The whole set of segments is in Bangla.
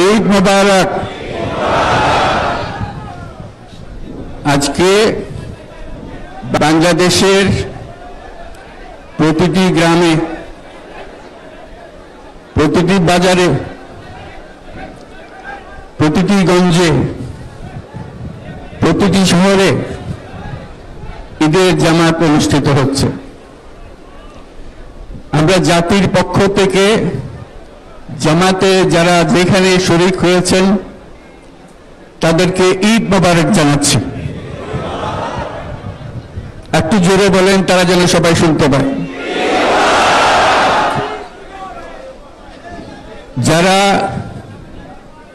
ঈদ মোবারক। আজকে বাংলাদেশের প্রতিটি গ্রামে, প্রতিটি বাজারে, প্রতিটি গঞ্জে, প্রতিটি শহরে ঈদের জামাত অনুষ্ঠিত হচ্ছে। আমরা জাতির পক্ষ থেকে জামাতে যারা যেখানে শরীক হয়েছেন তাদেরকে ঈদ মোবারক জানাচ্ছি। একটু জোরে বলেন, তারা যেন সবাই শুনতে পায়। যারা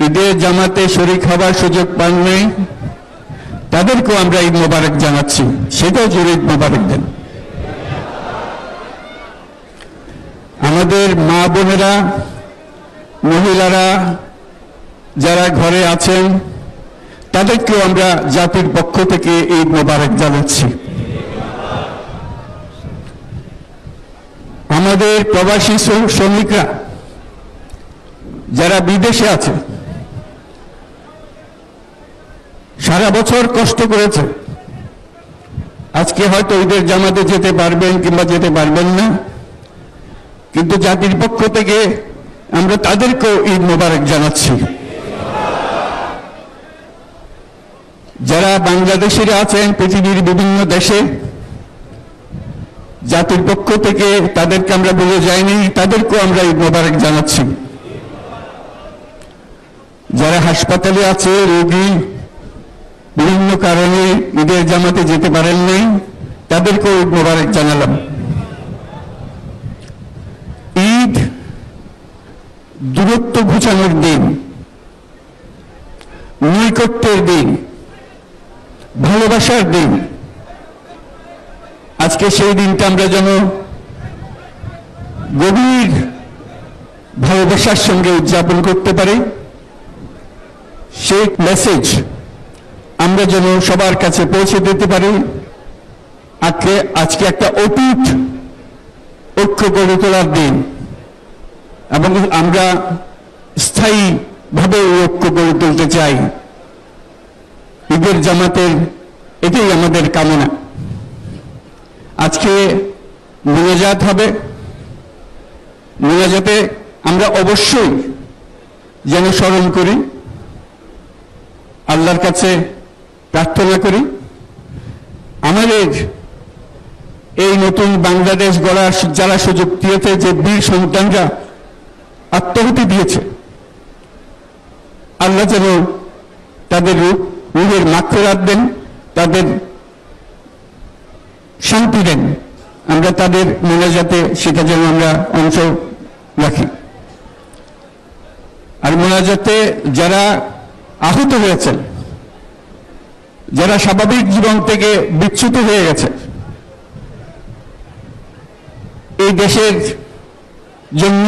ঈদের জামাতে শরীক হবার সুযোগ পাননি তাদেরকেও আমরা ঈদ মোবারক জানাচ্ছি, সেটাও জোরে ঈদ মোবারক দেন। আমাদের মা বোনেরা, মহিলারা যারা ঘরে আছেন তাদেরকেও আমরা জাতির পক্ষ থেকে ঈদ মোবারক জানাচ্ছি। আমাদের প্রবাসী শ্রমিকরা যারা বিদেশে আছে, সারা বছর কষ্ট করেছে, আজকে হয়তো ঈদের জামাতে যেতে পারবেন কিংবা যেতে পারবেন না, কিন্তু জাতির পক্ষ থেকে আমরা তাদেরকেও ঈদ মোবারক জানাচ্ছি। যারা বাংলাদেশিরা আছেন পৃথিবীর বিভিন্ন দেশে, জাতির পক্ষ থেকে তাদেরকে আমরা বলে যাইনি, তাদেরকেও আমরা ঈদ মোবারক জানাচ্ছি। যারা হাসপাতালে আছে, রোগী, বিভিন্ন কারণে ঈদের জামাতে যেতে পারেন নাই, তাদেরকেও ঈদ মোবারক জানালাম। ঈদ দূরত্ব ঘুচানোর দিন, নৈকট্যের দিন, ভালোবাসার দিন। আজকে সেই দিনটা আমরা যেন গভীর ভালোবাসার সঙ্গে উদযাপন করতে পারি, সেই মেসেজ আমরা যেন সবার কাছে পৌঁছে দিতে পারি। আজকে একটা অটুট ঐক্য গড়ে তোলার দিন, এবং আমরা স্থায়ীভাবে ঐক্য গড়ে তুলতে চাই। ঈদের জামাতের এটাই আমাদের কামনা। আজকে মোনাজাত হবে, মোনাজাতে আমরা অবশ্যই যেন স্মরণ করি, আল্লাহর কাছে প্রার্থনা করি। আমাদের এই নতুন বাংলাদেশ গড়ার যারা সুযোগ দিয়েছে, যে বীর সন্তানরা আত্মাহুতি দিয়েছে, আল্লাহ যেন তাদের রূহের মাগফিরাত দেন, তাদের শান্তি দেন। আমরা তাদের মোনাজাতে সেটা যেন আমরা অংশ রাখি। আর মোনাজাতে যারা আহত হয়েছেন, যারা স্বাভাবিক জীবন থেকে বিচ্যুত হয়ে গেছে, এই দেশের জন্য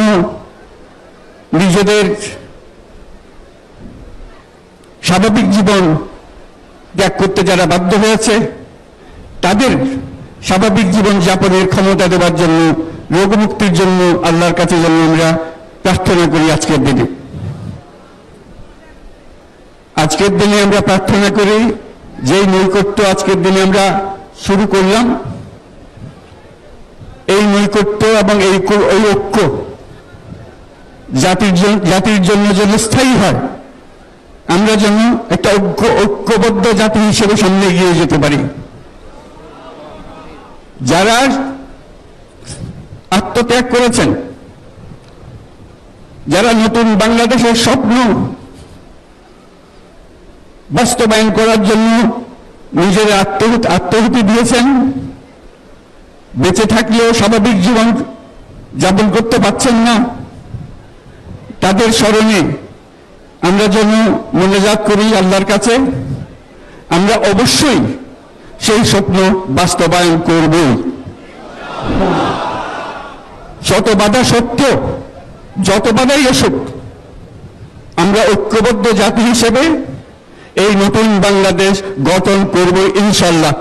নিজেদের স্বাভাবিক জীবন ত্যাগ করতে যারা বাধ্য হয়েছে, তাদের স্বাভাবিক জীবন যাপনের ক্ষমতা দেওয়ার জন্য, রোগমুক্তির জন্য আল্লাহর কাছে যেন আমরা প্রার্থনা করি। আজকের দিনে আমরা প্রার্থনা করি, যেই নৈকট্য আজকের দিনে আমরা শুরু করলাম, এই নৈকট্য এবং এই ঐক্য জাতির জন্য যেন স্থায়ী হয়, আমরা যেন একটা ঐক্যবদ্ধ জাতি হিসেবে সামনে এগিয়ে যেতে পারি। যারা আত্মত্যাগ করেছেন, যারা নতুন বাংলাদেশের স্বপ্ন বাস্তবায়ন করার জন্য নিজের আত্মাহুতি দিয়েছেন, বেঁচে থাকলেও স্বাভাবিক জীবন যাপন করতে পারছেন না, তাদের স্মরণে আমরা যেন মোনাজাত করি আল্লাহর কাছে। আমরা অবশ্যই সেই স্বপ্ন বাস্তবায়ন করব। শত বাধা সত্ত্বেও, যত বাধাই আসুক, আমরা ঐক্যবদ্ধ জাতি হিসেবে এই নতুন বাংলাদেশ গঠন করব ইনশাআল্লাহ।